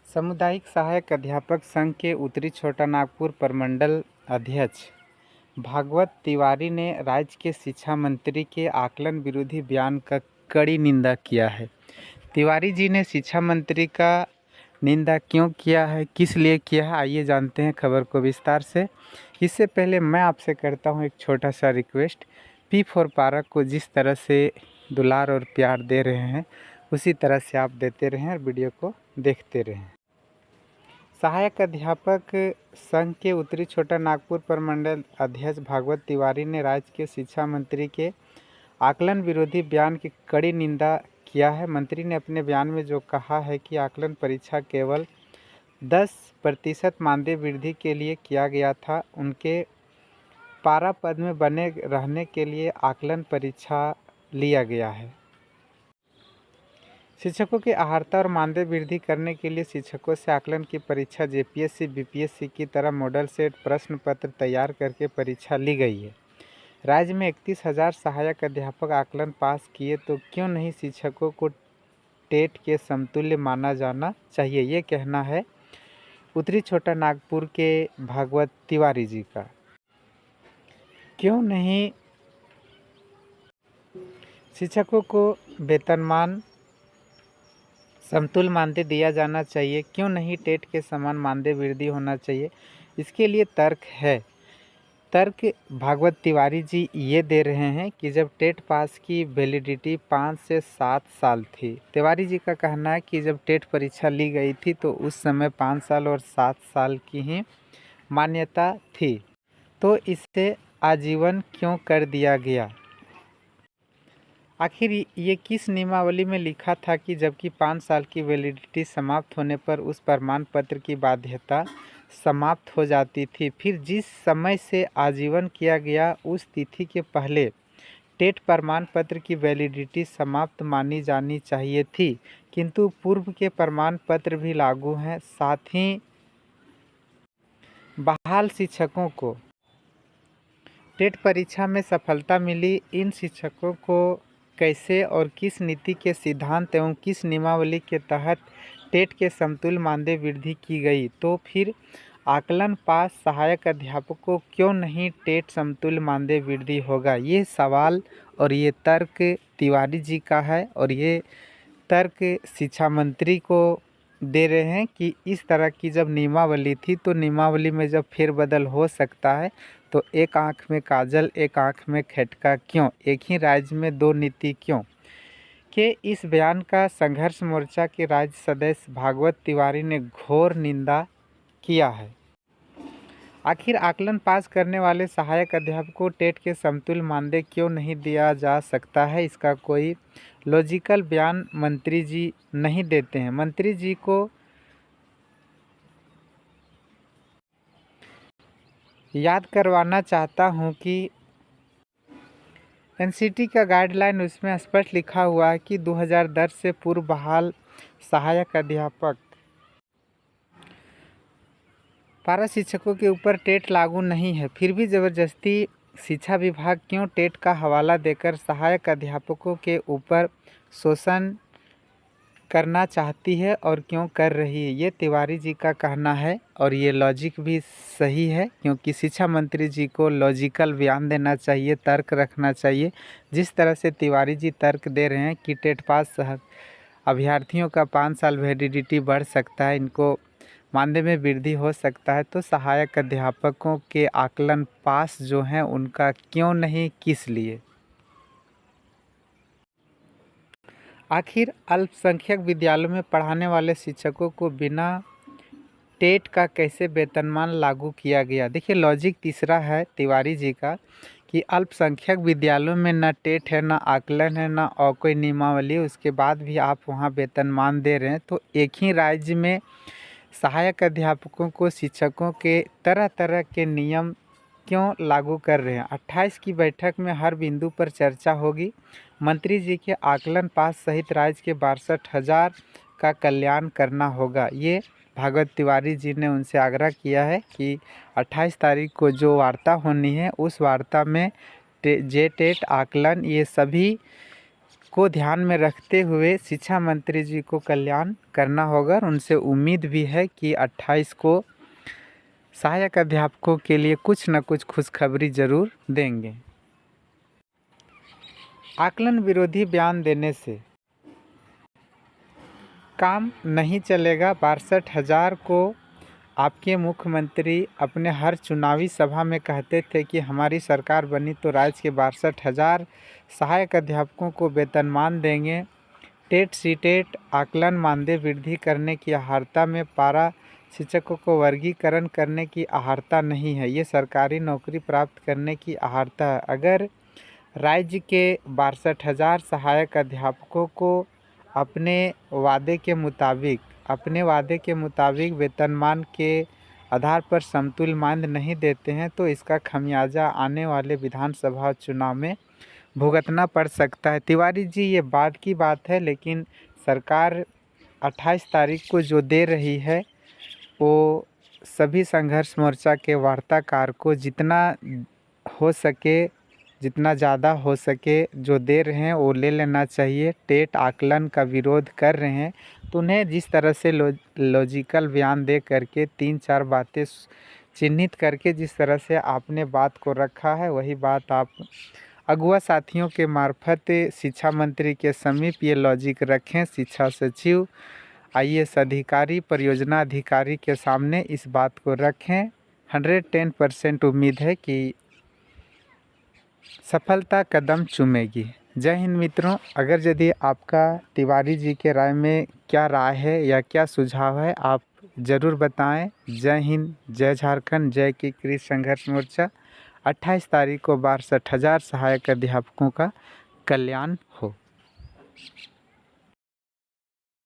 सामुदायिक सहायक अध्यापक संघ के उत्तरी छोटा नागपुर प्रमंडल अध्यक्ष भागवत तिवारी ने राज्य के शिक्षा मंत्री के आकलन विरोधी बयान का कड़ी निंदा किया है। तिवारी जी ने शिक्षा मंत्री का निंदा क्यों किया है, किस लिए किया है, आइए जानते हैं खबर को विस्तार से। इससे पहले मैं आपसे करता हूं एक छोटा सा रिक्वेस्ट। P4 पारक को जिस तरह से दुलार और प्यार दे रहे हैं उसी तरह से आप देते रहें और वीडियो को देखते रहें। सहायक अध्यापक संघ के उत्तरी छोटा नागपुर प्रमंडल अध्यक्ष भागवत तिवारी ने राज्य के शिक्षा मंत्री के आकलन विरोधी बयान की कड़ी निंदा किया है। मंत्री ने अपने बयान में जो कहा है कि आकलन परीक्षा केवल 10% मानदेय वृद्धि के लिए किया गया था, उनके पारा पद में बने रहने के लिए आकलन परीक्षा लिया गया है। शिक्षकों की अहर्ता और मानदेय वृद्धि करने के लिए शिक्षकों से आकलन की परीक्षा जेपीएससी बीपीएससी की तरह मॉडल सेट प्रश्न पत्र तैयार करके परीक्षा ली गई है। राज्य में 31,000 सहायक अध्यापक आकलन पास किए, तो क्यों नहीं शिक्षकों को टेट के समतुल्य माना जाना चाहिए, ये कहना है उत्तरी छोटा नागपुर के भागवत तिवारी जी का। क्यों नहीं शिक्षकों को वेतनमान समतुल्य मानदेय दिया जाना चाहिए, क्यों नहीं टेट के समान मानदेय वृद्धि होना चाहिए, इसके लिए तर्क है। तर्क भागवत तिवारी जी ये दे रहे हैं कि जब टेट पास की वैलिडिटी 5 से 7 साल थी। तिवारी जी का कहना है कि जब टेट परीक्षा ली गई थी तो उस समय 5 साल और 7 साल की ही मान्यता थी, तो इसे आजीवन क्यों कर दिया गया। आखिर ये किस नियमावली में लिखा था कि जबकि 5 साल की वैलिडिटी समाप्त होने पर उस प्रमाण पत्र की बाध्यता समाप्त हो जाती थी। फिर जिस समय से आजीवन किया गया उस तिथि के पहले टेट प्रमाण पत्र की वैलिडिटी समाप्त मानी जानी चाहिए थी, किंतु पूर्व के प्रमाण पत्र भी लागू हैं। साथ ही बहाल शिक्षकों को टेट परीक्षा में सफलता मिली, इन शिक्षकों को कैसे और किस नीति के सिद्धांत एवं किस नियमावली के तहत टेट के समतुल्य मानदेय वृद्धि की गई, तो फिर आकलन पास सहायक अध्यापकों को क्यों नहीं टेट समतुल्य मानदेय वृद्धि होगा। ये सवाल और ये तर्क तिवारी जी का है और ये तर्क शिक्षा मंत्री को दे रहे हैं कि इस तरह की जब नियमावली थी तो नियमावली में जब फेरबदल हो सकता है तो एक आंख में काजल एक आंख में खटका क्यों, एक ही राज्य में दो नीति क्यों। के इस बयान का संघर्ष मोर्चा के राज्य सदस्य भागवत तिवारी ने घोर निंदा किया है। आखिर आकलन पास करने वाले सहायक अध्यापकों को टेट के समतुल्य मानदेय क्यों नहीं दिया जा सकता है, इसका कोई लॉजिकल बयान मंत्री जी नहीं देते हैं। मंत्री जी को याद करवाना चाहता हूं कि एनसीटी का गाइडलाइन उसमें स्पष्ट लिखा हुआ है कि 2010 से पूर्व बहाल सहायक अध्यापक पारा शिक्षकों के ऊपर टेट लागू नहीं है, फिर भी ज़बरदस्ती शिक्षा विभाग क्यों टेट का हवाला देकर सहायक अध्यापकों के ऊपर शोषण करना चाहती है और क्यों कर रही है, ये तिवारी जी का कहना है। और ये लॉजिक भी सही है, क्योंकि शिक्षा मंत्री जी को लॉजिकल बयान देना चाहिए, तर्क रखना चाहिए। जिस तरह से तिवारी जी तर्क दे रहे हैं कि टेट पास अभ्यर्थियों का 5 साल वैलिडिटी बढ़ सकता है, इनको मानदेय में वृद्धि हो सकता है, तो सहायक अध्यापकों के आकलन पास जो हैं उनका क्यों नहीं, किस लिए। आखिर अल्पसंख्यक विद्यालयों में पढ़ाने वाले शिक्षकों को बिना टेट का कैसे वेतनमान लागू किया गया। देखिए लॉजिक तीसरा है तिवारी जी का कि अल्पसंख्यक विद्यालयों में न टेट है, न आकलन है, न और कोई नियमावली, उसके बाद भी आप वहां वेतनमान दे रहे हैं, तो एक ही राज्य में सहायक अध्यापकों को शिक्षकों के तरह तरह के नियम क्यों लागू कर रहे हैं। 28 की बैठक में हर बिंदु पर चर्चा होगी। मंत्री जी के आकलन पास सहित राज्य के 62,000 का कल्याण करना होगा। ये भागवत तिवारी जी ने उनसे आग्रह किया है कि 28 तारीख को जो वार्ता होनी है उस वार्ता में टेट आकलन ये सभी को ध्यान में रखते हुए शिक्षा मंत्री जी को कल्याण करना होगा और उनसे उम्मीद भी है कि 28 को सहायक अध्यापकों के लिए कुछ न कुछ खुशखबरी जरूर देंगे। आकलन विरोधी बयान देने से काम नहीं चलेगा। 62,000 को आपके मुख्यमंत्री अपने हर चुनावी सभा में कहते थे कि हमारी सरकार बनी तो राज्य के 62,000 सहायक अध्यापकों को वेतनमान देंगे। टेट सीटेट आकलन मानदेय वृद्धि करने की अहर्ता में पारा शिक्षकों को वर्गीकरण करने की अहर्ता नहीं है, ये सरकारी नौकरी प्राप्त करने की अहर्ता है। अगर राज्य के 62,000 सहायक अध्यापकों को अपने वादे के मुताबिक वेतनमान के आधार पर समतुल्य मानदेय नहीं देते हैं तो इसका खमियाजा आने वाले विधानसभा चुनाव में भुगतना पड़ सकता है। तिवारी जी, ये बाद की बात है, लेकिन सरकार 28 तारीख को जो दे रही है वो सभी संघर्ष मोर्चा के वार्ताकार को जितना ज़्यादा हो सके जो दे रहे हैं वो ले लेना चाहिए। टेट आकलन का विरोध कर रहे हैं तो उन्हें जिस तरह से लॉजिकल बयान दे करके 3-4 बातें चिन्हित करके जिस तरह से आपने बात को रखा है वही बात आप अगुआ साथियों के मार्फत शिक्षा मंत्री के समीप ये लॉजिक रखें। शिक्षा सचिव, IAS अधिकारी, परियोजना अधिकारी के सामने इस बात को रखें। 110% उम्मीद है कि सफलता कदम चूमेगी। जय हिंद मित्रों, अगर यदि आपका तिवारी जी के राय में क्या राय है या क्या सुझाव है आप ज़रूर बताएं। जय हिंद, जय झारखंड, जय किसान संघर्ष मोर्चा। 28 तारीख को 62,000 सहायक अध्यापकों का कल्याण हो।